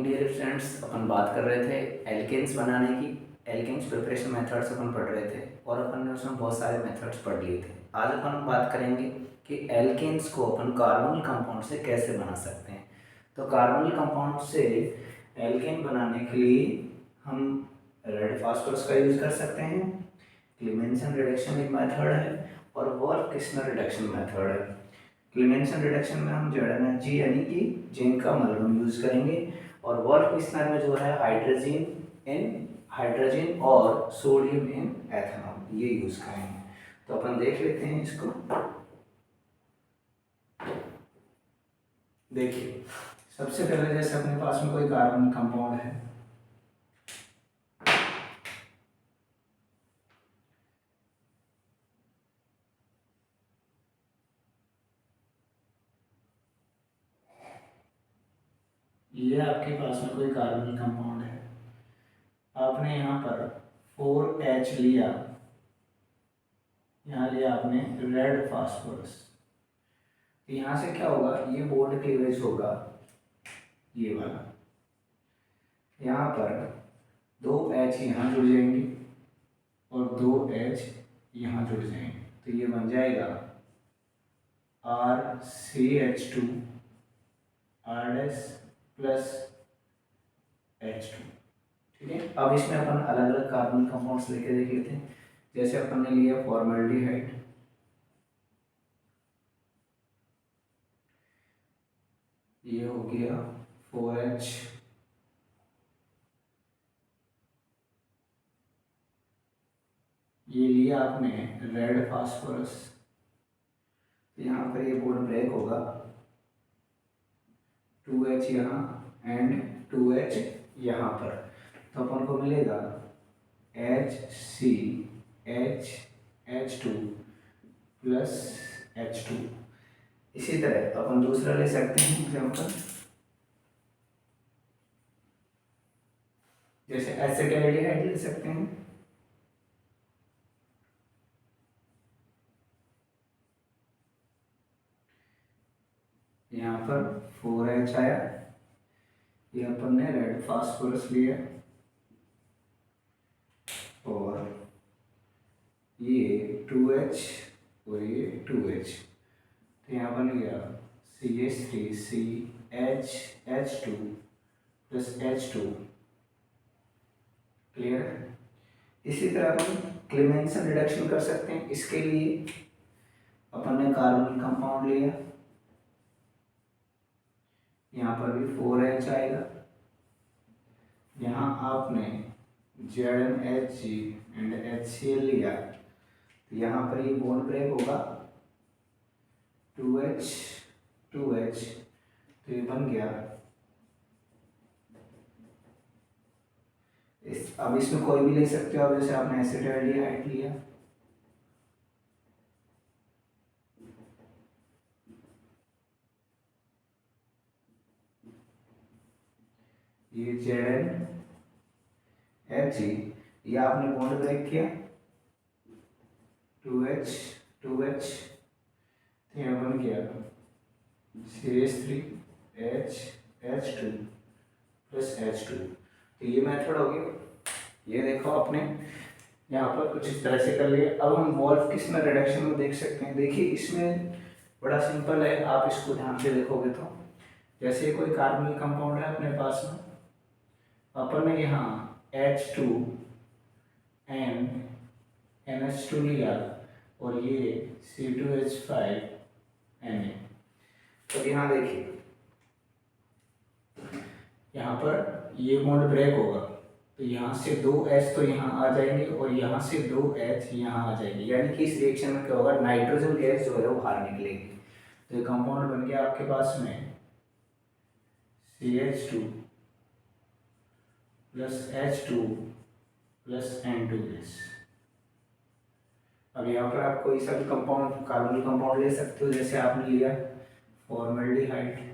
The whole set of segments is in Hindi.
डियर फ्रेंड्स, अपन बात कर रहे थे एल्केन्स बनाने की। एल्केन्स प्रिपरेशन मेथड्स अपन पढ़ रहे थे और अपन ने उसमें बहुत सारे मेथड्स पढ़ लिए थे। आज अपन बात करेंगे कि एल्केन्स को अपन कार्बोनिल कंपाउंड से कैसे बना सकते हैं। तो कार्बोनिल कंपाउंड से एल्केन बनाने के लिए हम रेड फास्फोरस का यूज़ कर सकते हैं, क्लीमेंसन रिडक्शन एक मेथड है और वोल्फ-किस्लर रिडक्शन मेथड है। क्लीमेंसन रिडक्शन में हम ZnHG यानी कि जिंक का अमलगम यूज़ करेंगे और वोल्फ-किस्लर में जो है हाइड्रोजन और सोडियम इन एथेनॉल ये यूज़ करेंगे। तो अपन देख लेते हैं इसको। देखिए, सबसे पहले जैसे अपने पास में कोई कार्बन कंपाउंड है, ये आपके पास में कोई कार्बन कंपाउंड है, आपने यहाँ पर 4H लिया, यहाँ लिया आपने रेड फास्फोरस। तो यहाँ से क्या होगा, ये बॉन्ड क्लीवेज होगा ये वाला, यहाँ पर 2H यहाँ जुड़ जाएंगे और 2H यहाँ जुड़ जाएंगे, तो ये बन जाएगा RCH2 RS प्लस H2। ठीक है, अब इसमें अपन अलग अलग कार्बन कंपाउंड्स लेके देख लेते हैं। जैसे अपन ने लिया फॉर्मल्डिहाइड, ये हो गया 4H, ये लिया आपने रेड फास्फोरस, यहाँ पर ये बॉन्ड ब्रेक होगा, 2H यहाँ एंड 2H यहाँ पर, तो अपन को मिलेगा HCHH2 प्लस H2। इसी तरह अपन दूसरा ले सकते हैं एग्जाम्पल, जैसे एसिटाल्डिहाइड ले सकते हैं, यहाँ पर 4H आया, ये अपन ने रेड फास्फोरस लिया और ये 2H और ये 2H, तो यहाँ बन गया CH3CHH2 प्लस H2। क्लियर है। इसी तरह अपन क्लीमेंसन रिडक्शन कर सकते हैं। इसके लिए अपन ने कार्बन कंपाउंड लिया, यहाँ पर भी 4H आएगा, यहाँ आपने ZnHG एंड HCl लिया, तो यहाँ पर ये बॉन्ड ब्रेक होगा, 2H 2H, तो ये बन गया अब इसमें कोई भी ले सकते हो आप, जैसे आपने एसिटाल्डिहाइड लिया, ये ZnHG, ये आपने बॉन्ड ब्रेक किया, 2H 2H, तो यहाँ बन गया CH3HH2 प्लस H2। तो ये मेथड हो गया। ये देखो आपने यहाँ पर कुछ इस तरह से कर लिया। अब हम वोल्फ-किस्लर रिडक्शन में देख सकते हैं। देखिए, इसमें बड़ा सिंपल है, आप इसको ध्यान से देखोगे तो जैसे कोई कार्बनिक कंपाउंड है अपने पास में, अपन ने यहाँ H2 एंड NH2 लिया और ये C2H5Na। तो यहाँ देखिए, यहाँ पर ये बॉन्ड ब्रेक होगा, तो यहाँ से 2H तो यहाँ आ जाएंगे और यहाँ से 2H यहाँ आ जाएंगे, यानी कि इस रिएक्शन में क्या होगा, नाइट्रोजन गैस जो है वो बाहर निकलेगी। तो ये कंपाउंड बन गया आपके पास में CH2 plus H2 plus N2 gas. अब यहाँ पर आप कोई सा भी कंपाउंड कार्बनिक कंपाउंड ले सकते हो, जैसे आपने लिया फॉर्मल्डिहाइड,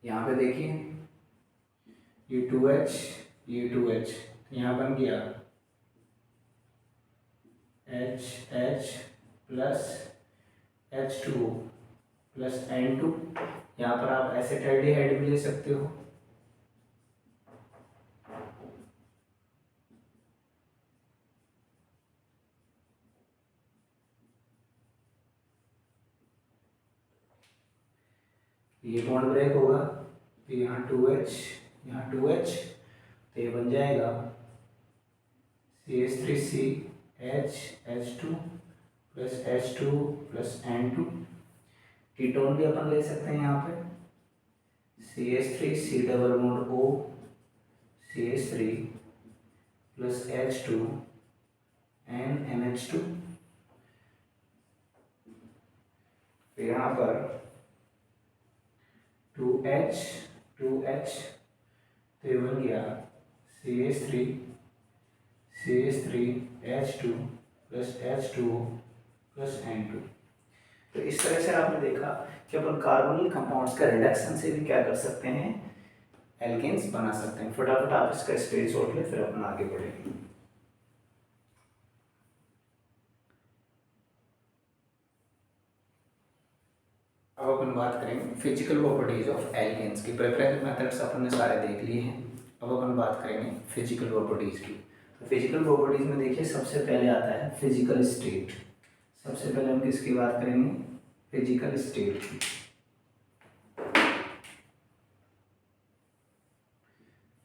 यहाँ पे देखिए ये 2H ये 2H, यहाँ बन गया H plus H2O plus N2। यहाँ पर आप एसिटाल्डिहाइड भी ले सकते हो। ये बॉन्ड ब्रेक होगा तो यहाँ 2H, यहाँ 2H, तो ये बन जाएगा CH3CH H2 plus H2 plus N2। Ketone भी अपन ले सकते हैं यहाँ पे CH3 C double bond O CH3 plus H2 NH2। फिर यहाँ पर 2H तो ये बन गया CH3H2 plus H2O plus N2। तो इस तरह से आपने देखा कि अपन कार्बोनिल कंपाउंड्स का रिडक्शन से भी क्या कर सकते हैं, एल्केन्स बना सकते हैं। फटाफट आप इसका स्क्रीनशॉट ले, फिर अपन आगे बढ़ेंगे। अब अपन बात करेंगे फिजिकल प्रॉपर्टीज ऑफ एल्केन्स की। प्रेफरेंस मेथड्स अपन ने सारे देख लिए हैं। अब अपन बात करेंगे फिजिकल प्रॉपर्टीज की। तो फिजिकल प्रॉपर्टीज में देखिए सबसे पहले आता है फिजिकल स्टेट। सबसे पहले हम किसकी बात करेंगे, फिजिकल स्टेट की।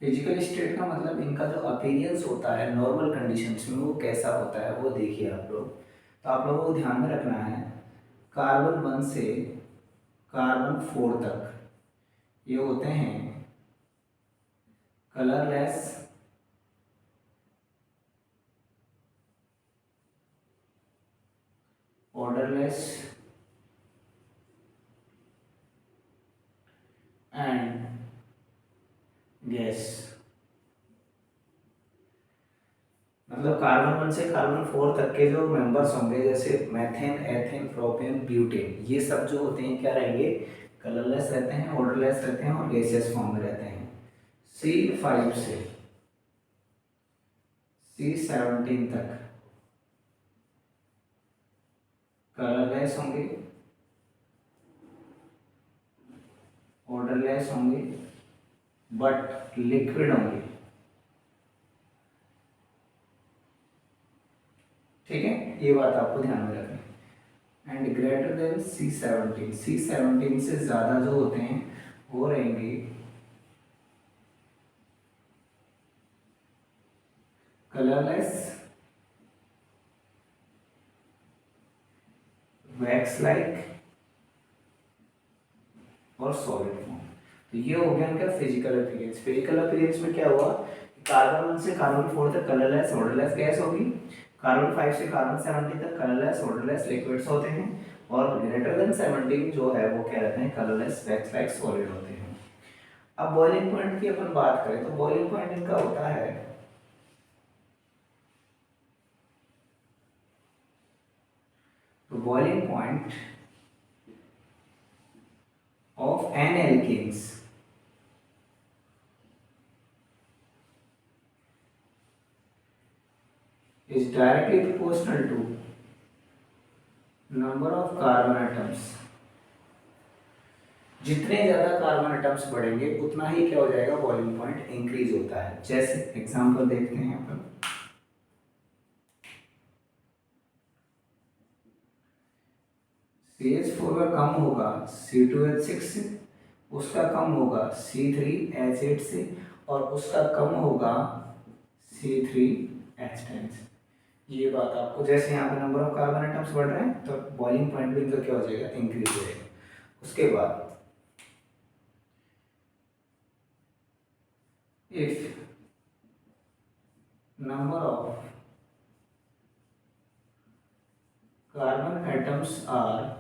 फिजिकल स्टेट का मतलब इनका जो अपीयरेंस होता है नॉर्मल कंडीशंस में वो कैसा होता है वो देखिए आप लोग। तो आप लोगों को ध्यान में रखना है कार्बन 1 से कार्बन 4 तक ये होते हैं कलरलेस, ऑर्डरलेस एंड गैस। मतलब कार्बन 1 से कार्बन 4 तक के जो मेंबर्स होंगे जैसे मैथेन, एथेन, प्रोपेन, ब्यूटेन, ये सब जो होते हैं क्या रहेंगे, कलरलेस रहते हैं, ऑर्डरलेस रहते हैं और गैसियस फॉर्म में रहते हैं। C5 से C17 तक कलरलेस होंगे, ऑर्डरलेस होंगे बट लिक्विड होंगे। ठीक है, ये बात आपको ध्यान में रखनी है। एंड ग्रेटर देन C17 से ज्यादा जो होते हैं वो रहेंगे कलरलेस, वैक्स लाइक और सॉलिड फॉर्म। तो ये हो गया इनका फिजिकल अपीयरेंस। फिजिकल अपीयरेंस में क्या हुआ, कार्बन 1 से कार्बन 4 तक कलरलेस, ऑर्डरलेस गैस होगी। कार्बन 5 से कार्बन 17 तक कलरलेस, ऑर्डरलेस लिक्विड्स होते हैं। और ग्रेटर देन 17 जो है वो क्या रहते हैं, कलरलेस, वैक्स लाइक, सॉलिड होते हैं। अब बॉइलिंग पॉइंट की अपन बात करें तो बॉइलिंग पॉइंट इनका होता है boiling point of an alkenes is directly proportional to number of carbon atoms। जितने ज्यादा कार्बन एटम्स बढ़ेंगे उतना ही क्या हो जाएगा, बॉइलिंग पॉइंट इंक्रीज होता है। जैसे एग्जांपल देखते हैं अपन, CH4 का कम होगा C2H6 से, उसका कम होगा C3H8 से और उसका कम होगा C3H10 से। ये बात आपको, जैसे यहाँ पे नंबर ऑफ कार्बन एटम्स बढ़ रहे हैं तो बॉइलिंग पॉइंट भी इनका क्या हो जाएगा, इंक्रीज हो जाएगा। उसके बाद if number of carbon atoms are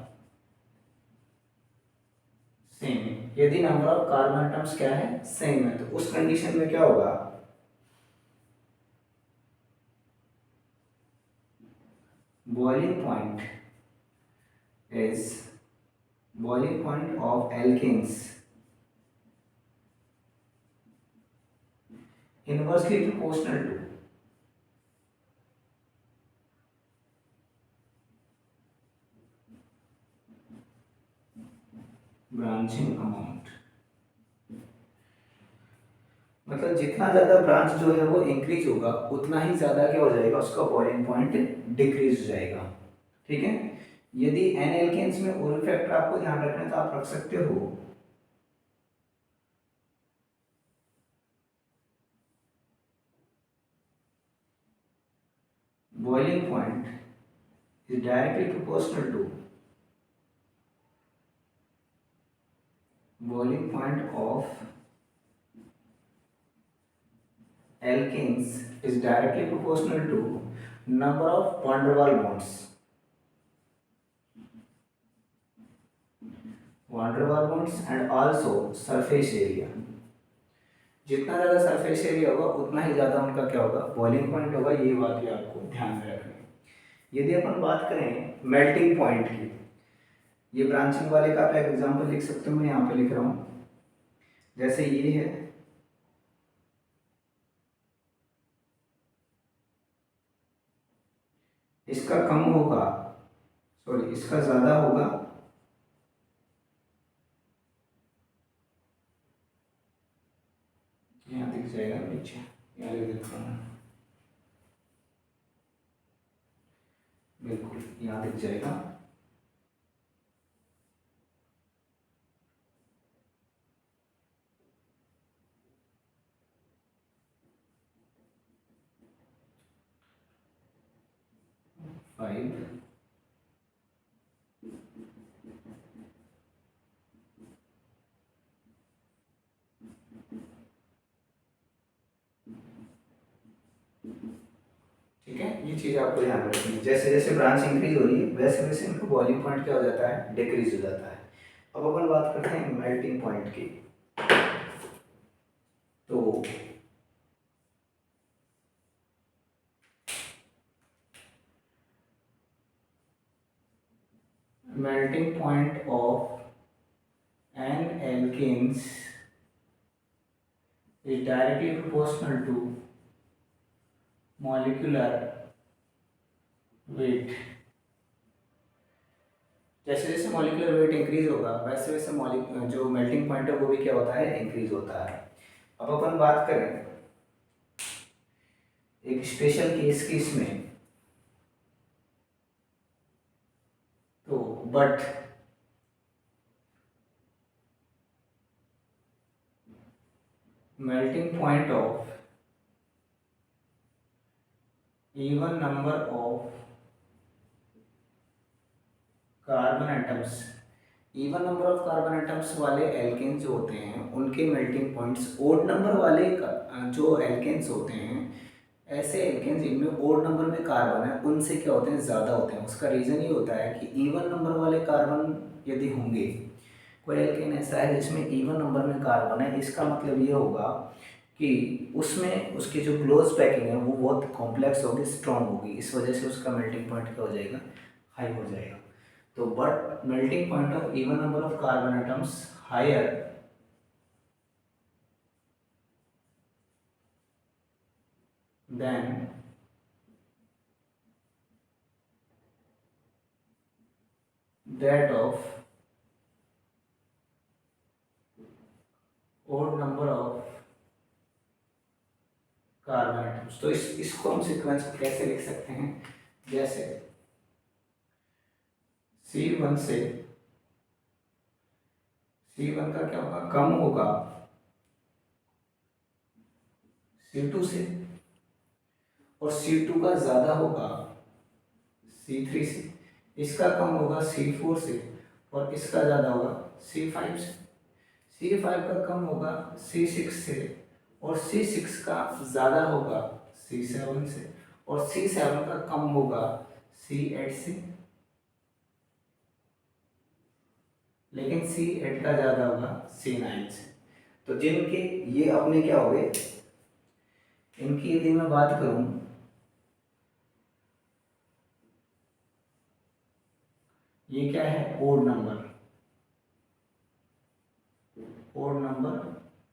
same, यदि नंबर ऑफ कार्बन एटम्स क्या है, सेम है, तो उस कंडीशन में क्या होगा, boiling point of alkenes inversely proportional to branching amount, मतलब जितना ज़्यादा ब्रांच जो है वो इंक्रीज होगा उतना ही ज़्यादा क्या हो जाएगा, उसका बॉइलिंग पॉइंट डिक्रीज हो जाएगा। ठीक है, यदि एन एल्केन्स में ओरल फैक्टर आपको ध्यान रखना है तो आप रख सकते हो boiling point is directly proportional to boiling point of alkenes is directly proportional to number of van der Waals bonds. Van der Waals bonds and also surface area. जितना ज़्यादा सरफेस एरिया होगा उतना ही ज़्यादा उनका क्या होगा, बॉइलिंग पॉइंट होगा। ये बात भी आपको ध्यान में रखनी है। यदि अपन बात करें मेल्टिंग पॉइंट की, ये ब्रांचिंग वाले का आप एक एग्जांपल लिख सकते हो, मैं यहाँ पे लिख रहा हूँ। जैसे ये है, इसका कम होगा, सॉरी इसका ज़्यादा होगा, यहाँ दिख जाएगा नीचे, यहाँ लिख देता हूँ, बिल्कुल यहाँ दिख जाएगा। फाइव ठीक है, ये चीज़ आपको ध्यान रखनी है। जैसे जैसे ब्रांच इंक्रीज हो रही है वैसे वैसे इनका बॉइलिंग पॉइंट क्या हो जाता है, डिक्रीज हो जाता है। अब अपन बात करते हैं मेल्टिंग पॉइंट की। तो melting point of n alkanes is directly proportional to molecular weight। जैसे जैसे मॉलिक्यूलर वेट इंक्रीज होगा वैसे वैसे जो मेल्टिंग पॉइंट है वो भी क्या होता है, इंक्रीज होता है। अब अपन बात करें एक स्पेशल केस की इसमें, तो but melting point of even number of carbon atoms, even number of carbon atoms वाले एल्केन्स जो होते हैं उनके मेल्टिंग पॉइंट्स ओड नंबर वाले जो एल्केन्स होते हैं, ऐसे एल्केन्स जिनमें ओड नंबर में कार्बन है उनसे क्या होते हैं, ज़्यादा होते हैं। उसका रीज़न ये होता है कि इवन नंबर वाले कार्बन यदि होंगे, कोई एल्केन ऐसा है जिसमें इवन नंबर में कार्बन है, इसका मतलब ये होगा कि उसमें उसकी जो क्लोज पैकिंग है वो बहुत कॉम्प्लेक्स होगी, स्ट्रॉन्ग होगी, इस वजह से उसका मेल्टिंग पॉइंट क्या हो जाएगा, हाई हो जाएगा। तो but melting point of even number of carbon atoms higher than that of odd number of carbon atoms. तो इसको हम सीक्वेंस को कैसे लिख सकते हैं, जैसे C1 से C1 का क्या होगा, कम होगा C2 से, और C2 का ज़्यादा होगा C3 से, इसका कम होगा C4 से, और इसका ज़्यादा होगा C5 से, C5 का कम होगा C6 से, और C6 का ज़्यादा होगा C7 से, और C7 का कम होगा C8 से, लेकिन C8 का ज़्यादा होगा C9 से। तो जिनके ये अपने क्या हो गए, इनकी यदि मैं बात करूं, ये क्या है, ओड नंबर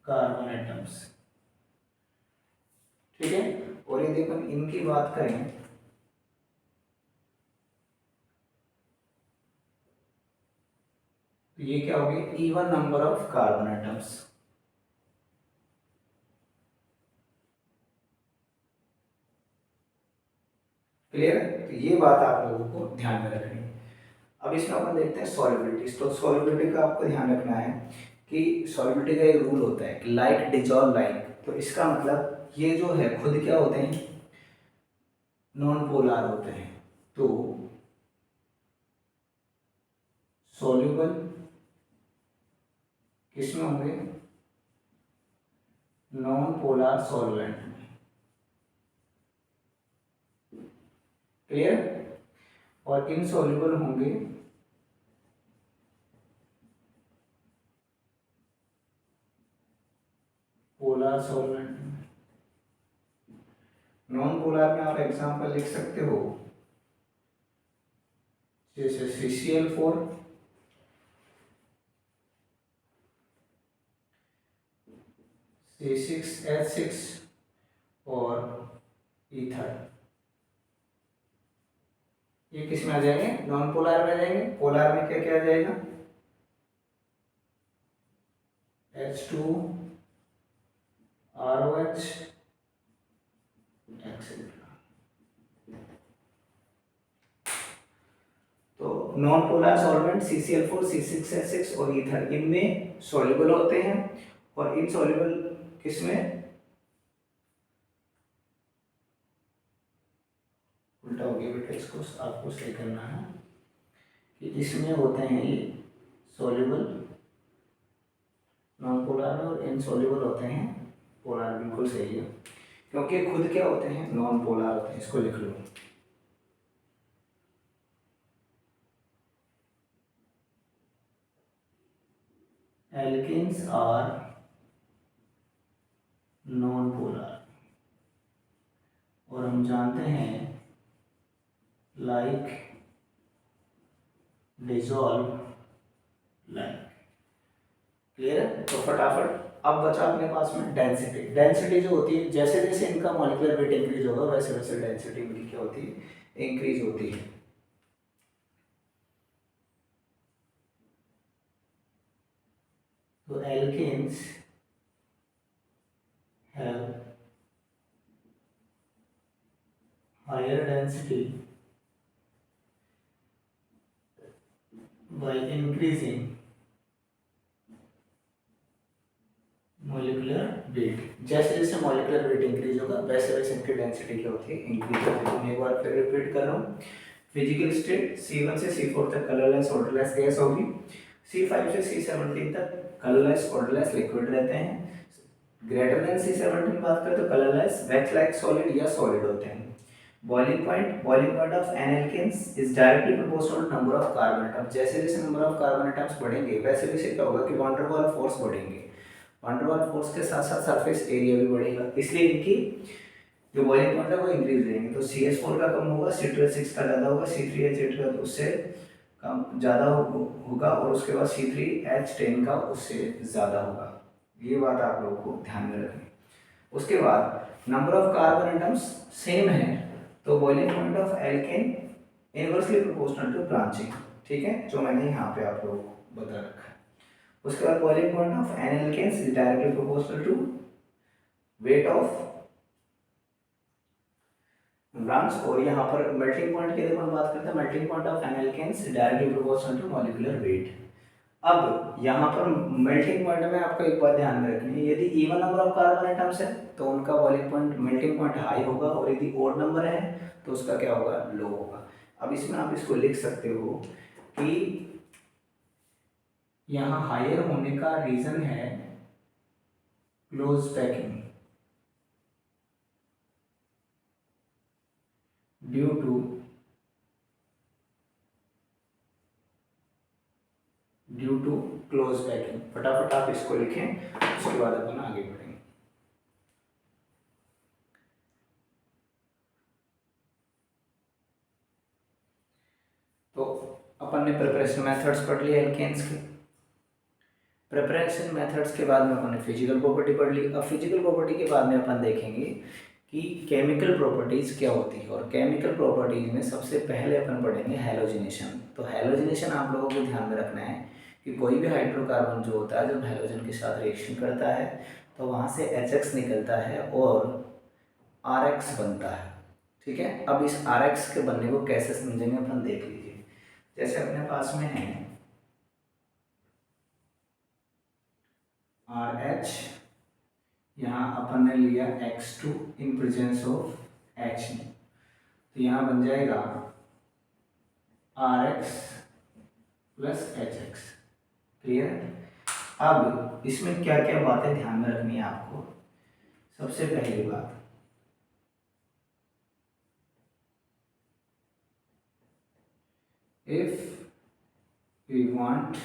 कार्बन एटम्स, ठीक है। और यदि अपन इनकी बात करें, तो ये क्या हो गया, even number of carbon atoms. Clear है, तो ये बात आप लोगों को ध्यान में रखनी है। अब इसमें अपन देखते हैं सॉलिबिलिटी। तो सॉलिबिलिटी का आपको ध्यान रखना है कि सॉलिबिलिटी का एक रूल होता है कि लाइक डिजॉल्व लाइक। तो इसका मतलब ये जो है खुद क्या होते हैं, नॉन पोलर होते हैं। तो सॉल्युबल किसमें होंगे, नॉन पोलर सॉल्वेंट में। क्लियर, और इनसॉल्युबल होंगे पोलर सॉल्वेंट में। नॉन पोलर में आप एग्जांपल लिख सकते हो, जैसे CCl4, C6H6 और ईथर। ये किस में आ जाएंगे, नॉन पोलर में आ जाएंगे। पोलर में क्या क्या आ जाएगा, H2ROH एक्सेट्रा। तो non polar solvent CCl4, C6H6 और ईथर, इनमें सॉल्युबल होते हैं और इनसॉल्युबल किसमें, उल्टा हो गया बेटा, इसको आपको सही करना है कि इसमें होते हैं ये सॉल्युबल नॉन पोलर और इनसॉल्युबल होते हैं पोलर। बिल्कुल सही है, क्योंकि खुद क्या होते हैं, नॉन पोलर होते हैं। इसको लिख लो, एल्केन्स आर नॉन पोलर, और हम जानते हैं लाइक डिसॉल्व लाइक। क्लियर है, तो फटाफट अब बचा अपने पास में डेंसिटी। डेंसिटी जो होती है, जैसे जैसे इनका मॉलिक्यूलर वेट इंक्रीज होगा वैसे वैसे डेंसिटी इनकी क्या होती है, इंक्रीज होती है। तो alkanes have higher density by increasing molecular weight। जैसे जैसे मॉलिक्यूलर वेट इंक्रीज होगा वैसे वैसे इनकी डेंसिटी क्या होती है, इंक्रीज होती है। एक बार फिर रिपीट कर रहा हूँ, फिजिकल स्टेट C1 से C4 तक कलरलेस ऑर्डरलेस गैस होगी, C5 से C17 तक कलरलेस ऑर्डरलेस लिक्विड रहते हैं। ग्रेटर देन C17 बात करें तो कलरलेस वैक्स लाइक सॉलिड या सॉलिड होते हैं। Boiling point of n alkanes is directly proportional to number of carbon atoms. जैसे जैसे नंबर ऑफ कार्बन एटम्स बढ़ेंगे वैसे वैसे क्या होगा कि वैन डर वाल फोर्स बढ़ेंगे। वैन डर वाल फोर्स के साथ साथ सरफेस एरिया भी बढ़ेगा, इसलिए इनकी जो बॉइलिंग पॉइंट है वो इंक्रीज रहेंगे। तो CH4 का कम होगा, C2H6 का ज़्यादा होगा, C3H8 का उससे कम ज़्यादा होगा, और उसके बाद C3H10 का उससे ज़्यादा होगा। ये बात आप लोगों को ध्यान में रखनी। उसके बाद number of carbon atoms same है, तो boiling point of alkane inversely proportional to branching. ठीक है, जो मैंने यहाँ पे आप लोगों को बता रखा है। उसके बाद boiling point of n alkanes is directly proportional to weight of branch. और यहाँ पर मेल्टिंग पॉइंट की जब हम बात करते हैं, melting point of n alkanes directly proportional to molecular weight. अब यहाँ पर मेल्टिंग पॉइंट में आपको एक बात ध्यान में रखनी है, यदि even number of carbon atoms है तो उनका boiling point melting point high होगा, और यदि ओड नंबर है तो उसका क्या होगा, लो होगा। अब इसमें आप इसको लिख सकते हो कि यहाँ हायर होने का रीजन है close packing due to close packing. फटाफट आप इसको लिखें, उसके बाद अपन आगे बढ़ेंगे। तो अपन ने प्रिपरेशन मेथड्स पढ़ लिए एल्केन्स के। प्रिपरेशन मेथड्स के बाद में अपन ने फिजिकल प्रॉपर्टी पढ़ ली। अब फिजिकल प्रॉपर्टी के बाद में अपन देखेंगे कि केमिकल प्रॉपर्टीज़ क्या होती है, और केमिकल प्रॉपर्टीज़ में सबसे पहले अपन पढ़ेंगे हैलोजिनेशन। तो हैलोजिनेशन आप लोगों को ध्यान में रखना है कि कोई भी हाइड्रोकार्बन जो होता है जब हेलोजन के साथ रिएक्शन करता है तो वहाँ से HX निकलता है और RX बनता है। ठीक है, अब इस RX के बनने को कैसे समझेंगे अपन देख लीजिए। जैसे अपने पास में है RH, यहाँ अपन ने लिया X2 in presence of H, तो यहाँ बन जाएगा RX प्लस HX। क्लियर। अब इसमें क्या क्या बातें ध्यान में रखनी है आपको। सबसे पहली बात, if we want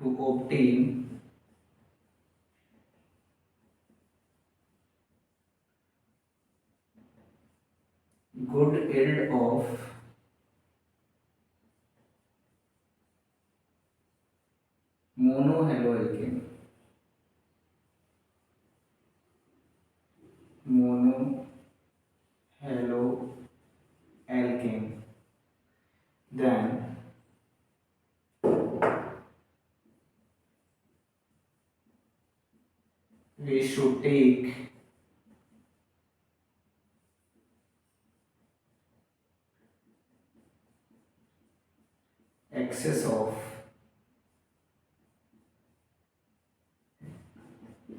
to obtain good yield of monohaloalkane, then we should take excess of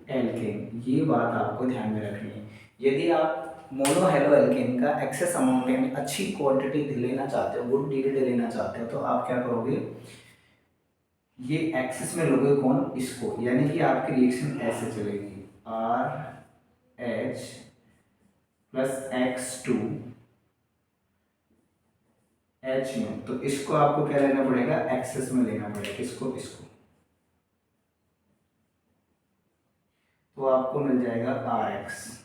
alkane. ये बात आपको ध्यान में रखनी है। यदि आप मोनो हेलो एल्केन का एक्सेस अमाउंट यानी अच्छी क्वांटिटी लेना चाहते हो, गुड यील्ड लेना चाहते हो, तो आप क्या करोगे, ये एक्सेस में लोगे कौन, इसको, यानी कि आपकी रिएक्शन ऐसे चलेगी RH प्लस X2 H में, तो इसको आपको क्या लेना पड़ेगा, एक्सेस में लेना पड़ेगा। किसको, इसको, तो आपको मिल जाएगा RX।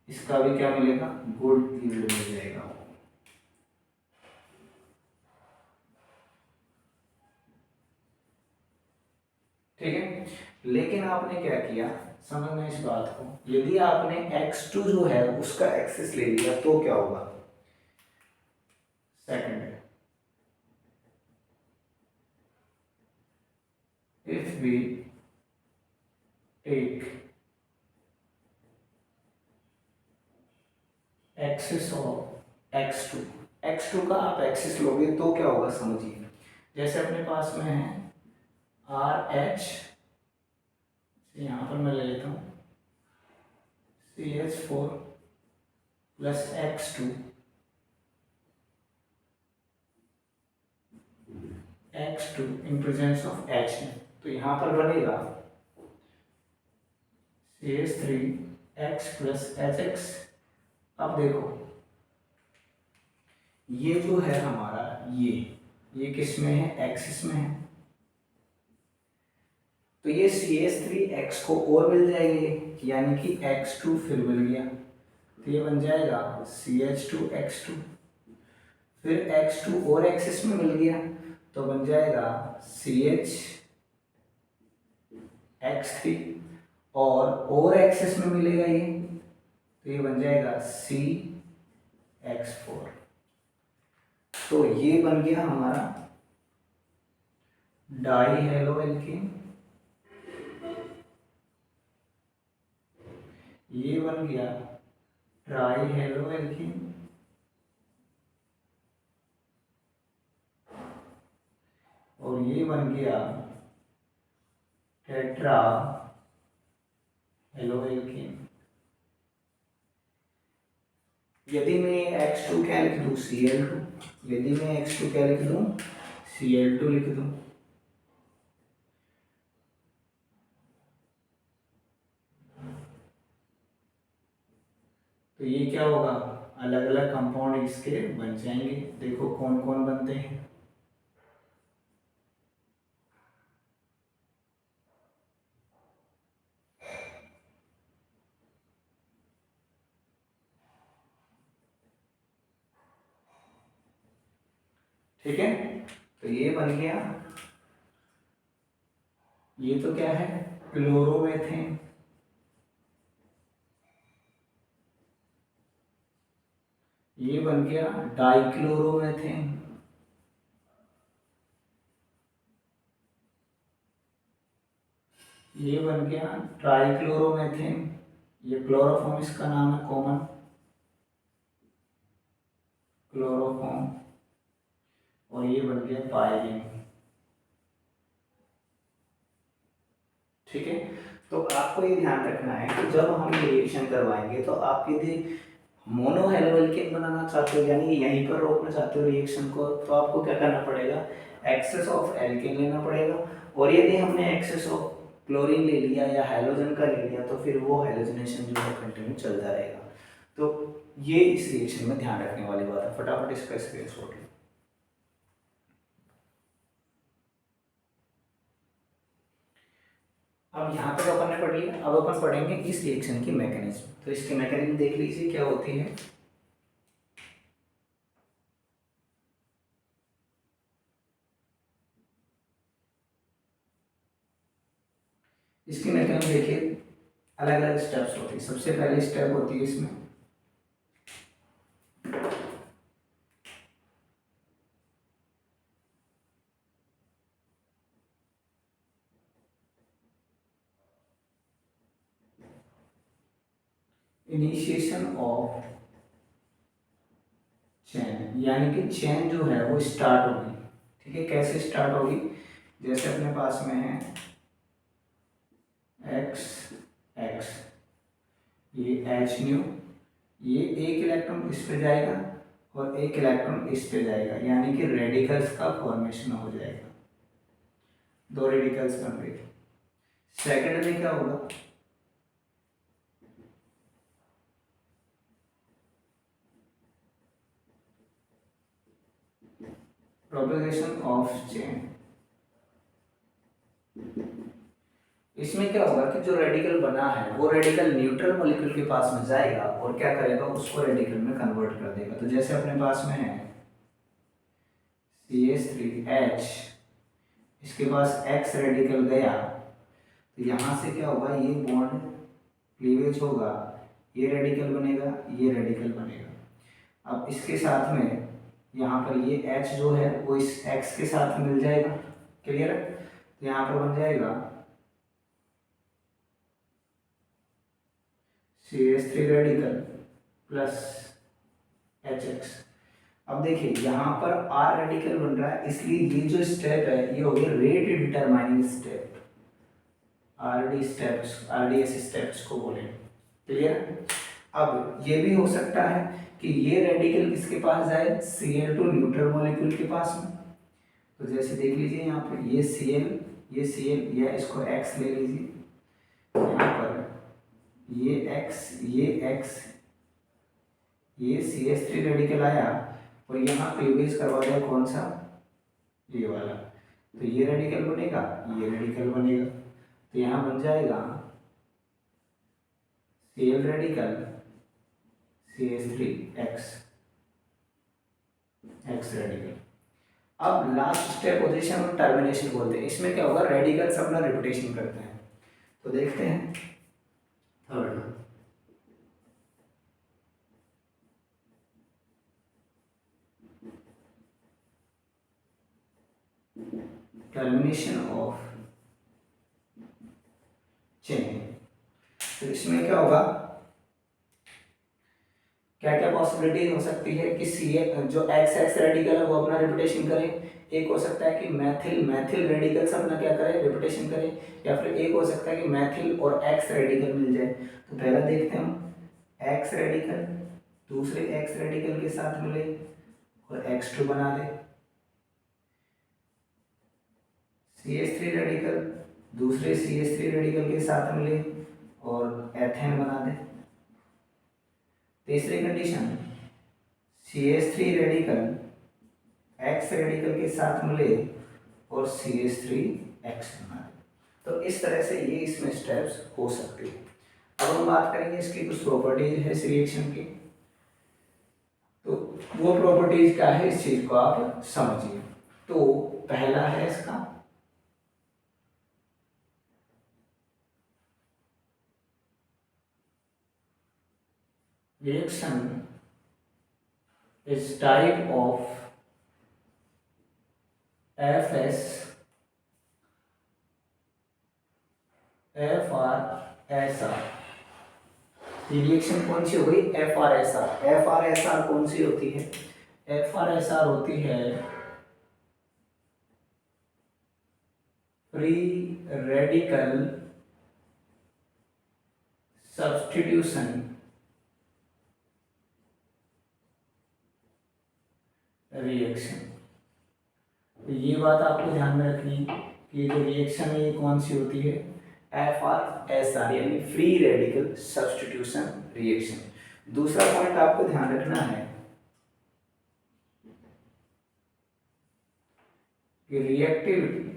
इसका भी क्या मिलेगा, गुड यील्ड मिल जाएगा। ठीक है, लेकिन आपने क्या किया, समझना इस बात को, यदि आपने X2 जो है उसका एक्सेस ले लिया तो क्या होगा, second, if we take excess of X2 का आप एक्सेस लोगे तो क्या होगा, समझिए। जैसे अपने पास में है RH, यहां पर मैं ले लेता हूं CH4 plus X2 in presence of H, तो यहां पर बनेगा CH3X प्लस HX। अब देखो, ये जो है हमारा, ये किस में है, एक्सिस में है, तो ये CH3X को और मिल जाएगी, यानी कि X2 फिर मिल गया, तो ये बन जाएगा CH2X2, फिर X2 और एक्सिस में मिल गया तो बन जाएगा CHX3, और एक्सिस में मिलेगा ये, तो ये बन जाएगा CX4। तो ये बन गया हमारा डाई हेलो एल्केन, ये बन गया ट्राई हेलो एल्केन, और ये बन गया टेट्रा हेलो एल्केन। यदि मैं X2 क्या लिख दूं, Cl2, यदि मैं X2 क्या लिख दूं, Cl2 लिख दूं, तो ये क्या होगा, अलग अलग कंपाउंड इसके बन जाएंगे। देखो कौन कौन बनते हैं, ठीक है, तो ये बन गया, ये तो क्या है, क्लोरोमेथेन, ये बन गया डाइक्लोरोमेथेन, ये बन गया ट्राइक्लोरोमेथेन, ये क्लोरोफॉर्म इसका नाम है कॉमन क्लोरोफॉर्म, और ये बन गया पायरीन। ठीक है, तो आपको ये ध्यान रखना है कि जब हम रिएक्शन करवाएंगे तो आप यदि मोनो हेलो एल्केन बनाना चाहते हो, यानी यहीं पर रोकना चाहते हो रिएक्शन को, तो आपको क्या करना पड़ेगा, एक्सेस ऑफ एल्केन लेना पड़ेगा। और यदि हमने एक्सेस ऑफ क्लोरीन ले लिया या हैलोजन का ले लिया तो फिर वो हैलोजनेशन जो है कंटिन्यू चलता रहेगा। तो ये इस रिएक्शन में ध्यान रखने वाली बात है। फटाफट इसका स्क्रीनशॉट लो। अब यहाँ तक अपन ने पढ़ लिया, अब अपन पढ़ेंगे इस रिएक्शन की मैकेनिज्म। तो इसकी मैकेनिज्म देख लीजिए क्या होती है। इसकी मैकेनिज्म देखिए, अलग अलग स्टेप्स होती है। सबसे पहले स्टेप होती है इसमें इनिशिएशन ऑफ चेन, यानी कि चेन जो है वो स्टार्ट होगी। ठीक है, कैसे स्टार्ट होगी, जैसे अपने पास में है एक्स एक्स, ये एच न्यू, ये एक इलेक्ट्रॉन इस पे जाएगा और एक इलेक्ट्रॉन इस पे जाएगा, यानी कि रेडिकल्स का फॉर्मेशन हो जाएगा, दो रेडिकल्स बन गए। सेकंड में क्या होगा, प्रोपेगेशन ऑफ चेन। इसमें क्या होगा कि जो रेडिकल बना है वो रेडिकल न्यूट्रल मॉलिक्यूल के पास में जाएगा और क्या करेगा, उसको रेडिकल में कन्वर्ट कर देगा। तो जैसे अपने पास में है CH3H, इसके पास X रेडिकल गया, तो यहाँ से क्या होगा, ये बॉन्ड क्लीवेज होगा, ये रेडिकल बनेगा, ये रेडिकल बनेगा। अब इसके साथ में यहाँ पर ये H जो है वो इस X के साथ मिल जाएगा। क्लियर है, तो यहाँ पर बन जाएगा CH3 रेडिकल प्लस HX। अब देखिए यहाँ पर R रेडिकल बन रहा है, इसलिए ये जो स्टेप है ये हो गया rate determining step, RDS steps को बोले। क्लियर। अब ये भी हो सकता है कि ये रेडिकल किसके पास जाए, Cl2 न्यूट्रल मॉलिक्यूल के पास में। तो जैसे देख लीजिए यहाँ पर ये Cl, ये Cl, या इसको X ले लीजिए, यहाँ पर ये X, ये X, ये CH3 रेडिकल आया और यहाँ क्लीवेज करवा दिया कौन सा, ये वाला। तो ये रेडिकल बनेगा, ये रेडिकल बनेगा, तो यहाँ बन जाएगा Cl radical CH3X, X radical. अब लास्ट स्टेप होती है हम टर्मिनेशन बोलते हैं। इसमें क्या होगा, रेडिकल्स अपना रिपीटेशन करते हैं। तो देखते हैं थर्ड, टर्मिनेशन ऑफ चेन। तो इसमें क्या होगा, क्या क्या पॉसिबिलिटी हो सकती है कि सी जो एक्स एक्स रेडिकल है वो अपना रिपीटेशन करे। एक हो सकता है कि मैथिल मैथिल रेडिकल्स अपना क्या करे, रिपीटेशन करे। या फिर एक हो सकता है कि मैथिल और एक्स रेडिकल मिल जाए। तो पहला देखते हैं हम, एक्स रेडिकल दूसरे एक्स रेडिकल के साथ मिले और X2 बना दे, CH3 रेडिकल दूसरे CH3 रेडिकल के साथ मिले और एथेन बना दे। तीसरी condition, CH3 radical X radical के साथ मिले और CH3X बना दे। तो इस तरह से ये इसमें स्टेप्स हो सकते हैं। अब हम बात करेंगे इसकी कुछ प्रॉपर्टीज है इस रिएक्शन की। तो वो प्रॉपर्टीज क्या है इस चीज को आप समझिए। तो पहला है इसका reaction is type of FS FR reaction कौन सी हो गई? FR FR कौन सी होती है? FR होती है फ्री रेडिकल सब्स्टिट्यूशन रिएक्शन। ये बात आपको ध्यान में रखनी है कि जो रिएक्शन है ये कौन सी होती है? FR यानी फ्री रेडिकल सब्स्टिट्यूशन रिएक्शन। दूसरा पॉइंट आपको ध्यान रखना है कि रिएक्टिविटी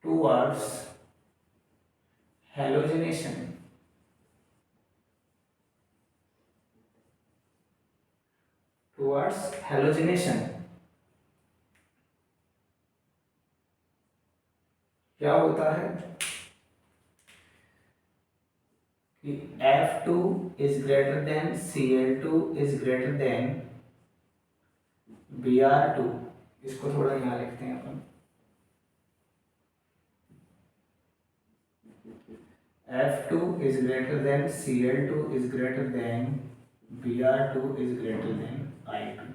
टुवर्ड्स हैलोजिनेशन क्या होता है कि F2 is greater than Cl2 is greater than Br2। इसको थोड़ा यहाँ लिखते हैं अपन, F2 is greater than Cl2 is greater than Br2 is greater than I2।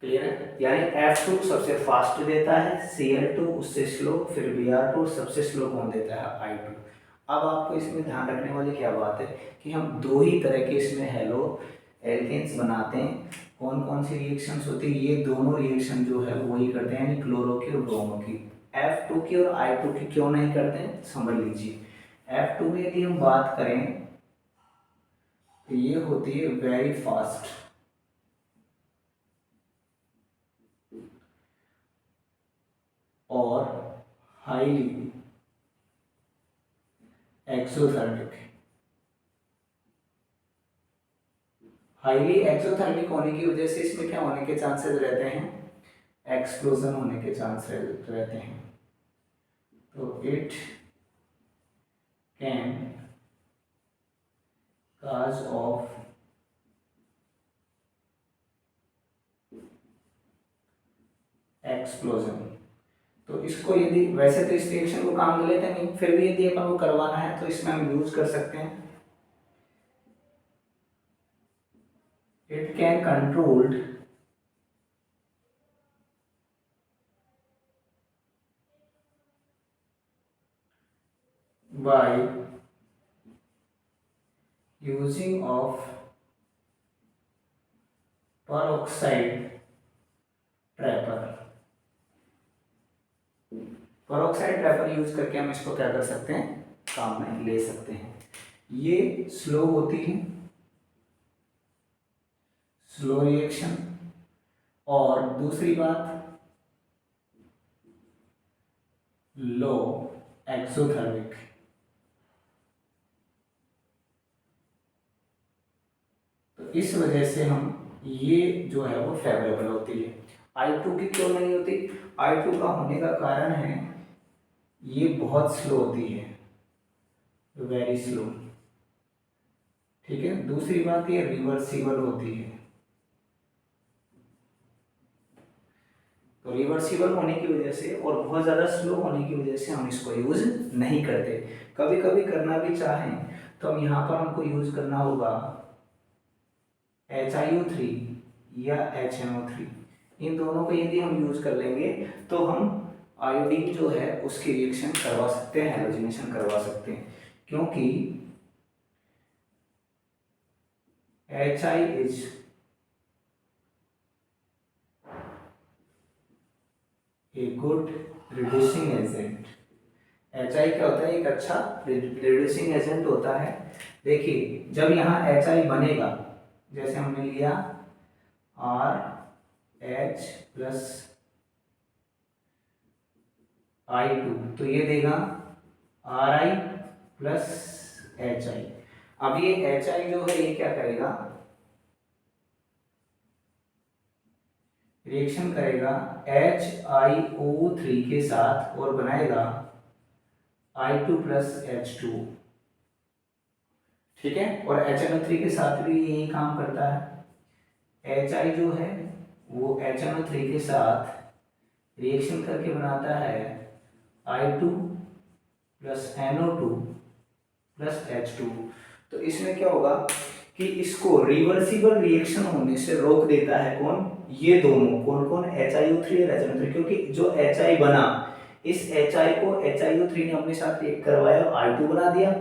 Clear है? यानी F2 सबसे फास्ट देता है, Cl2 उससे स्लो, फिर Br2 सबसे स्लो कौन देता है? I2। अब आपको इसमें ध्यान रखने वाली क्या बात है कि हम दो ही तरह के इसमें हेलो एल्केन्स बनाते हैं। कौन कौन सी रिएक्शंस होती है? ये दोनों रिएक्शन जो है वही करते हैं, यानी क्लोरो की और ब्रोमो की। F2 की और I2 की क्यों नहीं करते हैं? समझ लीजिए। F2 में यदि हम बात करें तो ये होती है वेरी फास्ट और हाईली एक्सोथर्मिक। हाईली एक्सोथर्मिक होने की वजह से इसमें क्या होने के चांसेस रहते हैं? एक्सप्लोजन होने के चांस रहते हैं। तो it can cause of explosion. तो इसको यदि वैसे तो इस रिएक्शन को काम में लेते नहीं, फिर भी यदि अपन को करवाना है तो इसमें हम यूज कर सकते हैं। It can controlled by using of peroxide trapper. peroxide trapper use करके हम इसको क्या कर सकते हैं? काम में ले सकते हैं। ये स्लो होती है, स्लो रिएक्शन। और दूसरी बात लो एक्सोथर्मिक। तो इस वजह से हम ये जो है वो फेवरेबल होती है। I2 की क्यों नहीं होती? I2 का होने का कारण है ये बहुत स्लो होती है, वेरी स्लो। ठीक है। दूसरी बात ये रिवर्सिबल होती है। तो रिवर्सिबल होने की वजह से और बहुत ज़्यादा स्लो होने की वजह से हम इसको यूज़ नहीं करते। कभी कभी करना भी चाहें तो हम यहाँ पर हमको यूज़ करना होगा HiO3 या HNO3। इन दोनों को यदि हम यूज़ कर लेंगे तो हम आयोडीन जो है उसकी रिएक्शन करवा सकते हैं, हैलोजिनेशन करवा सकते हैं। क्योंकि HI is a good reducing agent. HI क्या होता है? एक अच्छा रिड्यूसिंग एजेंट होता है। देखिए जब यहाँ HI बनेगा, जैसे हमने लिया RH प्लस I2, तो ये देगा RI प्लस HI। अब ये HI जो है ये क्या करेगा? रिएक्शन करेगा HiO3 के साथ और बनाएगा I2 प्लस H2। ठीक है। और HNO3 के साथ भी यही काम करता है। HI जो है वो HNO3 के साथ रिएक्शन करके बनाता है I2 plus NO2 plus H2। तो इसमें क्या होगा कि इसको रिवर्सिबल रिएक्शन होने से रोक देता है कौन, ये दोनों, कौन कौन, HiO3 और HNO3, क्योंकि जो Hi बना, इस Hi को HiO3 ने अपने साथ रिएक्ट करवाया I2 बना दिया,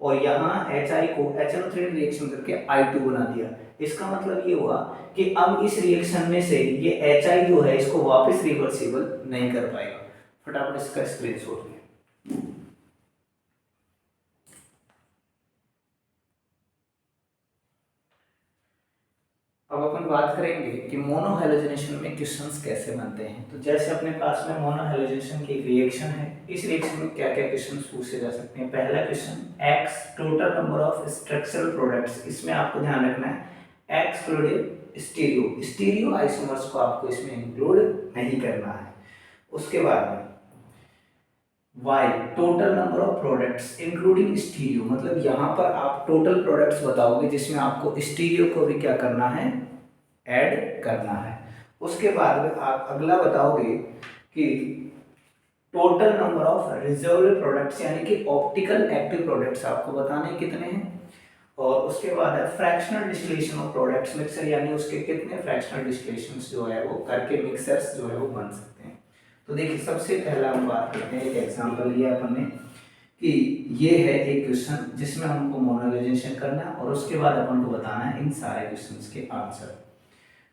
और यहाँ Hi को HNO3 ने रिएक्शन करके I2 बना दिया। इसका मतलब ये हुआ कि अब इस रिएक्शन में से ये Hi जो है इसको वापस रिवर्सिबल नहीं कर पाएगा। फटाफट इसका स्क्रीनशॉट लें। अब अपन बात करेंगे कि मोनोहैलोजेनेशन में क्वेश्चंस कैसे बनते हैं। तो जैसे अपने पास में मोनोहैलोजेनेशन की एक रिएक्शन है, इस रिएक्शन में क्या क्या क्वेश्चंस पूछे जा सकते हैं। पहला question, x total number of structural products, इसमें आपको ध्यान रखना है एक्सक्लूडिंग स्टीरियो, स्टीरियो आइसोमर्स को आपको इसमें इंक्लूड नहीं करना है। उसके बाद में y total number of products including stereo, मतलब यहाँ पर आप टोटल प्रोडक्ट्स बताओगे जिसमें आपको स्टीरियो को भी क्या करना है, ऐड करना है। उसके बाद में आप अगला बताओगे कि total number of reserved products, यानी कि ऑप्टिकल एक्टिव प्रोडक्ट्स आपको बताने कितने हैं। और उसके बाद है fractional distillation of products mixer, यानी उसके कितने फ्रैक्शनल डिस्टिलेशंस जो है वो करके मिक्सर्स जो है वो बन सकते हैं। तो देखिए सबसे पहला हम बात करते हैं, एक एग्जांपल लिया अपन ने कि ये है एक क्वेश्चन जिसमें हमको मोनोहैलोजेनेशन करना है और उसके बाद अपन को बताना है इन सारे क्वेश्चंस के आंसर।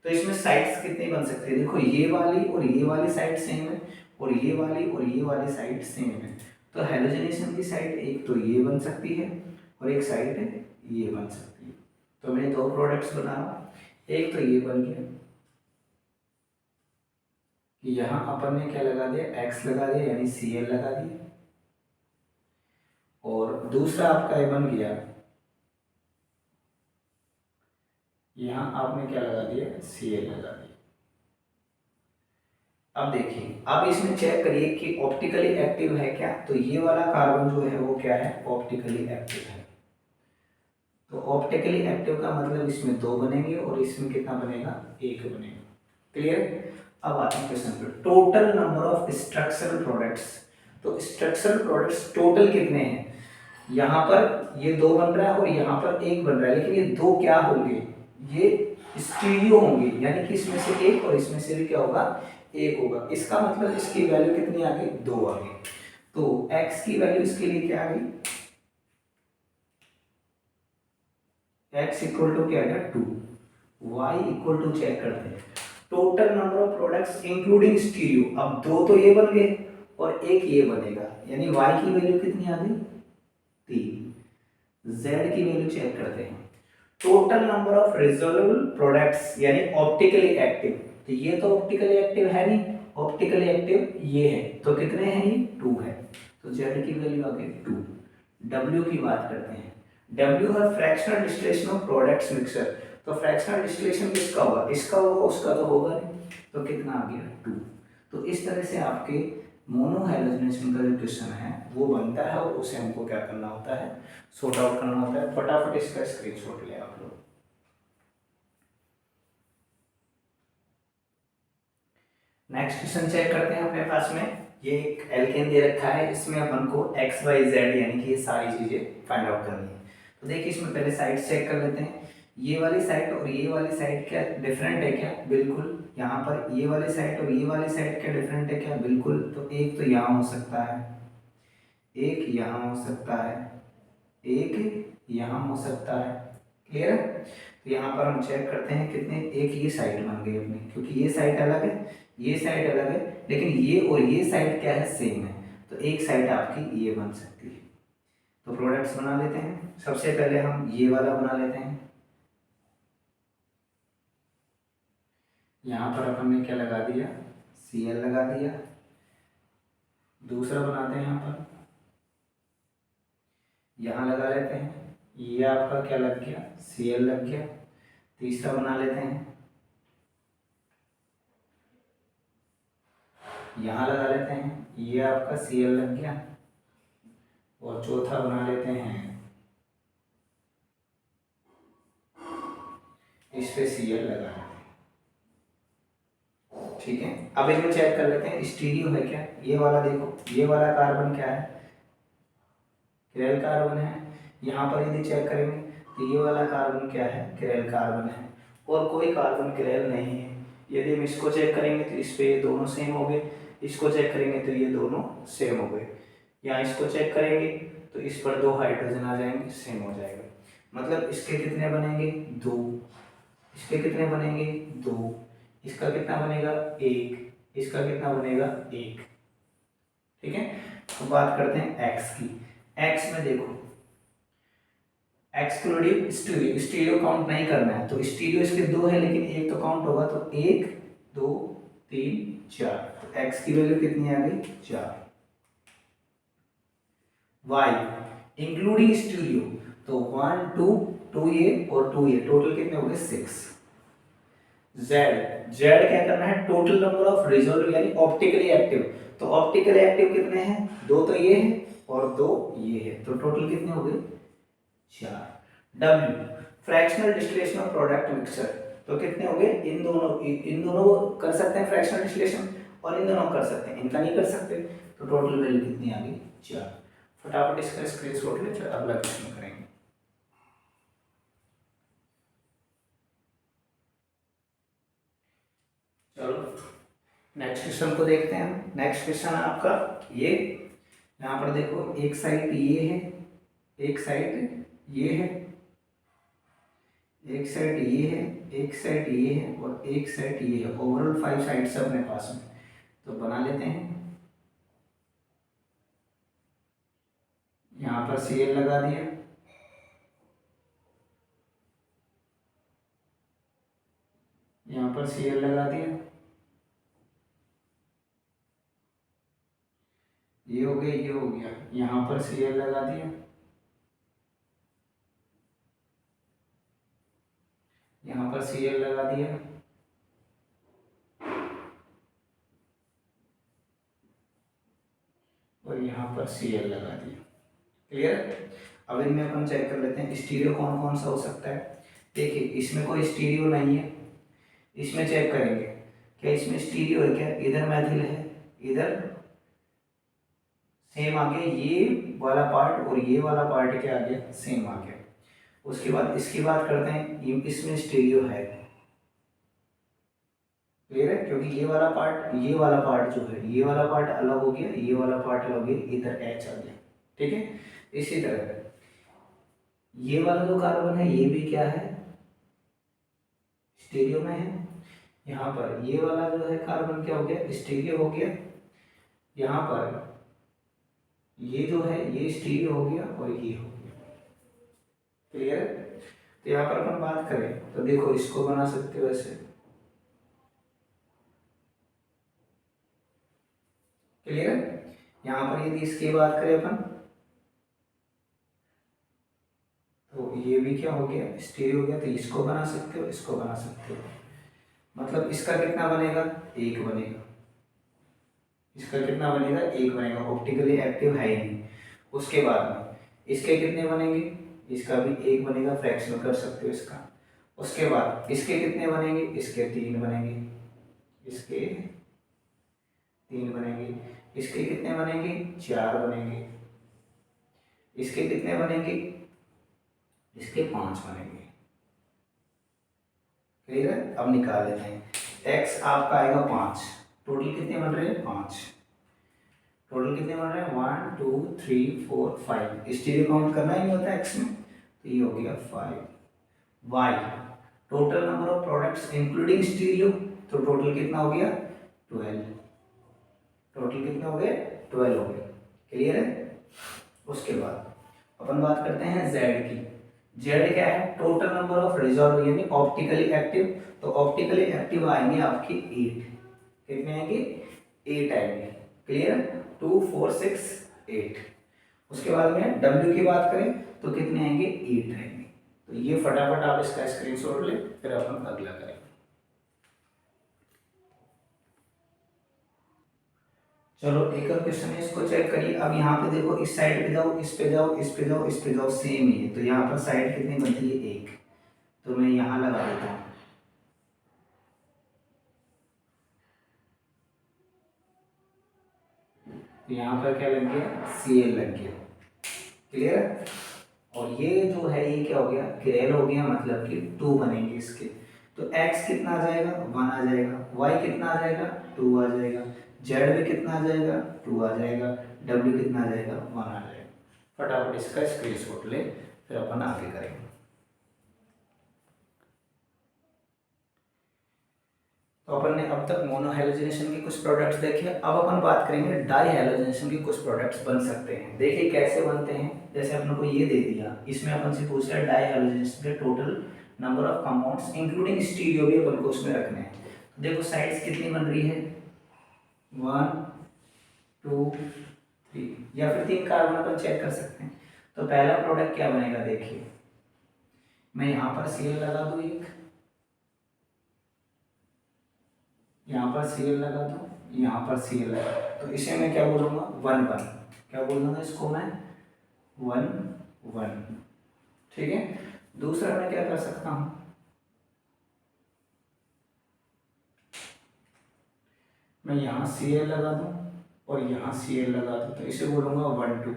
तो इसमें साइड्स कितनी बन सकती है, देखो ये वाली और ये वाली साइड सेम है, और ये वाली और ये वाली साइड सेम है। तो हैलोजेनेशन की साइड एक तो ये बन सकती है और एक साइड ये बन सकती है। तो मैंने दो प्रोडक्ट्स बनाया, एक तो ये बन गया कि यहाँ अपन ने क्या लगा दिया, x लगा दिया यानी Cl लगा दिया, और दूसरा आपका ये बन गया, यहाँ आपने क्या लगा दिया, Cl लगा दिया। अब देखिए, अब इसमें चेक करिए कि ऑप्टिकली एक्टिव है क्या, तो ये वाला कार्बन जो है वो क्या है, ऑप्टिकली एक्टिव है। तो ऑप्टिकली एक्टिव का मतलब इसमें दो बनेंगे और इसमें कितना बनेगा, एक बनेगा। क्लियर। अब आते हैं क्वेश्चन पे, total number of structural products. तो स्ट्रक्चरल प्रोडक्ट्स टोटल कितने हैं, यहाँ पर ये दो बन रहा है और यहाँ पर एक बन रहा है, लेकिन ये दो क्या होंगे, ये स्टीरियो होंगे, यानी कि इसमें से एक और इसमें से भी क्या होगा, एक होगा। इसका मतलब इसकी वैल्यू कितनी आ गई, दो आ गई। तो x की वैल्यू इसके लिए क्या आ गई, x इक्वल टू क्या आ गया, 2, y इक्वल टू, चेक करते हैं, total number of products including stereo. अब दो तो ये बन गए और एक ये बनेगा, यानी y की वैल्यू कितनी आ गई, 3। z की वैल्यू चेक करते हैं, टोटल नंबर ऑफ रिजॉल्वेबल प्रोडक्ट्स यानी ऑप्टिकली एक्टिव। तो ये तो ऑप्टिकली एक्टिव है नहीं, ऑप्टिकली एक्टिव ये है, तो कितने हैं ये, 2 है। तो z की वैल्यू आ गई 2। w की बात करते हैं, w है fractional distillation of products mixture. तो फ्रैक्शनल डिस्टिलेशन किसका होगा, इसका होगा, उसका तो होगा नहीं, तो कितना आ गया, 2। तो इस तरह से आपके मोनोहैलोजेनेशन का जो क्वेश्चन है वो बनता है और उसे हमको क्या करना होता है, सॉर्ट आउट करना होता है। फटाफट इसका स्क्रीनशॉट ले आप लोग। नेक्स्ट क्वेश्चन चेक करते हैं अपने पास में, ये एक एल्केन दे रखा है, इसमें अपन को x y z यानी कि ये सारी चीजें फाइंड आउट करनी है। तो देखिए इसमें पहले साइड चेक कर लेते हैं, ये वाली साइड और ये वाली साइड क्या डिफरेंट है क्या, बिल्कुल। यहाँ पर ये वाली साइड और ये वाली साइड क्या डिफरेंट है क्या, बिल्कुल। तो एक तो यहाँ हो सकता है, एक यहाँ हो सकता है, एक यहाँ हो सकता है। क्लियर है। तो यहाँ पर हम चेक करते हैं कितने, एक ये साइड बन गई अपनी, क्योंकि ये साइड अलग है, ये साइड अलग है, लेकिन ये और ये साइड क्या है, सेम है। तो एक साइड आपकी ये बन सकती है। तो प्रोडक्ट्स बना लेते हैं, सबसे पहले हम ये वाला बना लेते हैं। यहाँ पर अपन ने क्या लगा दिया, Cl लगा दिया। दूसरा बनाते हैं, यहाँ पर यहाँ लगा लेते हैं, ये आपका क्या लग गया, Cl लग गया। तीसरा बना लेते हैं, यहाँ लगा लेते हैं, ये आपका Cl लग गया। और चौथा बना लेते हैं, इस पे Cl लगा लेते हैं। ठीक है, अब इनको चेक कर लेते हैं स्टीरियो है क्या। ये वाला देखो, ये वाला कार्बन क्या है, किरल कार्बन है। यहाँ पर यदि चेक करेंगे तो ये वाला कार्बन क्या है, किरल कार्बन है, और कोई कार्बन किरल नहीं है। यदि हम इसको चेक करेंगे तो इस पे ये दोनों सेम हो गए, इसको चेक करेंगे तो ये दोनों सेम हो गए। यहाँ इसको चेक करेंगे तो इस पर 2 हाइड्रोजन आ जाएंगे, सेम हो जाएगा। मतलब इसके कितने बनेंगे, 2। इसके कितने बनेंगे, 2। इसका कितना बनेगा, 1। इसका कितना बनेगा, 1। ठीक है, तो बात करते हैं एक्स की। एक्स में देखो, एक्सक्लूडिव स्टीरियो, स्टीरियो काउंट नहीं करना है, तो स्टीरियो इसके 2 है लेकिन एक तो काउंट होगा, तो 1 2 3 4, तो एक्स की वैल्यू कितनी आ गई, 4। वाई इंक्लूडिंग स्टीरियो, तो 1 2 2 ये और 2 ये, टोटल कितने हो गए, 6। जेड, जेड क्या करना है, टोटल नंबर ऑफ रिजोल्व यानी ऑप्टिकली एक्टिव, तो ऑप्टिकली एक्टिव कितने हैं, 2 तो ये है और 2 ये है, तो टोटल कितने हो गए, 4। W fractional distillation of product mixture, तो कितने हो गए, इन दोनों कर सकते हैं फ्रैक्शनल डिस्टिलेशन और इन दोनों कर सकते हैं, इनका नहीं कर सकते, तो टोटल वैल्यू कितनी आ गई, 4। फटाफट इसका स्क्रीनशॉट ले, फिर अगला क्वेश्चन करेंगे। चलो नेक्स्ट क्वेश्चन को देखते हैं। नेक्स्ट क्वेश्चन है आपका ये, यहाँ पर देखो एक साइड ये है, एक साइड ये है, एक साइड ये है, एक साइड ये है और एक साइड ये है, ओवरऑल 5 साइड्स है अपने पास में, तो बना लेते हैं। यहाँ पर Cl लगा दिया, यहाँ पर Cl लगा दिया, ये हो गया, ये हो गया, यहाँ पर Cl लगा दिया, यहाँ पर Cl लगा दिया, और यहाँ पर Cl लगा दिया। क्लियर। अब इनमें अपन चेक कर लेते हैं स्टीरियो कौन कौन सा हो सकता है। देखिए इसमें कोई स्टीरियो नहीं है, इसमें चेक करेंगे क्या इसमें स्टीरियो है क्या, इधर मैथिल है, इधर सेम आ गया, ये वाला पार्ट और ये वाला पार्ट क्या आ गया, सेम आ गया। उसके बाद इसकी बात करते हैं, इसमें स्टीरियो है, क्लियर है, क्योंकि ये वाला पार्ट जो है, ये वाला पार्ट अलग हो गया, ये वाला पार्ट अलग हो गया, इधर एच आ गया। ठीक है, इसी तरह ये वाला जो कार्बन है ये भी क्या है, स्टीरियो में है। यहाँ पर ये वाला जो है कार्बन क्या हो गया, स्टीरियो हो गया। यहाँ पर ये जो है ये स्टीरियो हो गया और ये हो गया। क्लियर है, तो यहाँ पर अपन बात करें तो देखो इसको बना सकते हो ऐसे। क्लियर है, यहाँ पर यदि इसकी बात करें अपन तो ये भी क्या हो गया, स्टीरियो हो गया, तो इसको बना सकते हो, इसको बना सकते हो। मतलब इसका कितना बनेगा, 1 बनेगा, इसका कितना बनेगा, 1 बनेगा, ऑप्टिकली एक्टिव है ही नहीं। उसके बाद में इसके कितने बनेंगे, इसका भी 1 बनेगा, फ्रैक्शन कर सकते हो इसका। उसके बाद इसके कितने बनेंगे, इसके 3 बनेंगे, इसके 3 बनेंगे, इसके कितने बनेंगे, 4 बनेंगे, इसके कितने बनेंगे, इसके 5 बनेंगे। क्लियर है, अब निकाल लेते हैं। x आपका आएगा 5, टोटल कितने बन रहे हैं, 5। टोटल कितने बन रहे हैं, 1 2 3 4 5, स्टीरियो काउंट करना ही नहीं होता x में, तो ये हो गया 5। y total number of products including stereo, तो टोटल कितना हो गया, 12। टोटल कितने हो गए, 12 हो गए। क्लियर है, उसके बाद अपन बात करते हैं z की। जेड क्या है, टोटल नंबर ऑफ रिजॉल्व यानी ऑप्टिकली एक्टिव, तो ऑप्टिकली एक्टिव आएंगे आपके 8। कितने आएंगे, 8 आएंगे। क्लियर, 2 4 6 8। उसके बाद में डब्ल्यू की बात करें तो कितने आएंगे, 8 आएंगे। तो ये फटाफट आप इसका स्क्रीनशॉट ले, फिर अपन अगला करें। चलो एक और क्वेश्चन है, इसको चेक करिए। अब यहाँ पे देखो, इस साइड पे जाओ, इस पे जाओ, इस पे जाओ, इस पे जाओ, सेम ही है, तो यहाँ पर साइड कितनी बनती है, 1, तो मैं यहाँ लगा देता हूँ। तो यहाँ पर क्या लग गया, Cl लग गया। क्लियर। और ये जो है ये क्या हो गया, किरेल हो गया, मतलब कि 2 बनेंगे इसके। तो x कितना आ जाएगा, 1 आ जाएगा, y कितना आ जाएगा, 2 आ जाएगा, z भी कितना आ जाएगा, 2 आ जाएगा, w कितना आ जाएगा, 1 आ जाएगा। फटाफट इसका स्क्रीनशॉट ले, फिर अपन आगे करेंगे। तो अपन ने अब तक मोनो हैलोजेनेशन के कुछ प्रोडक्ट्स देखे, अब अपन बात करेंगे डाई हैलोजेनेशन के कुछ प्रोडक्ट्स बन सकते हैं। देखिए कैसे बनते हैं। जैसे अपन को ये दे दिया, इसमें अपन से पूछ रहा है डाई हैलोजेनेशन के total number of compounds including stereo भी अपन को उसमें रखने हैं। तो देखो साइड्स कितनी बन रही है, 1 2 3, या फिर 3 कार्बन अपन चेक कर सकते हैं। तो पहला प्रोडक्ट क्या बनेगा, देखिए मैं यहाँ पर Cl लगा दूँ, एक यहाँ पर Cl लगा दूँ, यहाँ पर Cl लगा, तो इसे मैं क्या बोलूँगा, 1 1, क्या बोलूँगा इसको मैं, 1 1। ठीक है। दूसरा मैं क्या कर सकता हूँ, मैं यहाँ Cl लगा दूँ और यहाँ Cl लगा दूँ, तो इसे बोलूँगा 1 2।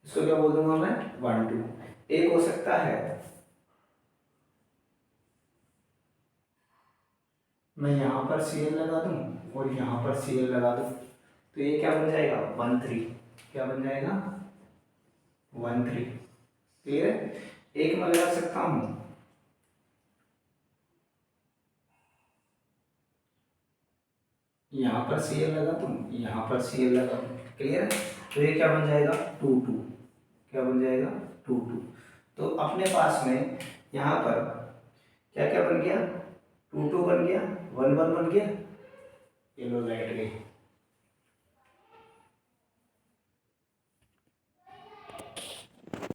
इसको क्या बोल दूंगा मैं, 1 2। एक हो सकता है मैं यहाँ पर Cl लगा दूं और यहाँ पर Cl लगा दूं, तो ये क्या बन जाएगा, 1 3। क्या बन जाएगा, 1 3। क्लियर है। एक मैं लगा सकता हूं यहाँ पर Cl लगा दूं, यहाँ पर Cl लगा दूं। क्लियर है। तो ये क्या बन जाएगा, 2 2। क्या बन जाएगा, 2 2। तो अपने पास में यहाँ पर क्या क्या बन गया, 2 2 बन गया, 1 1 बन गया, ये लो लाइट गई।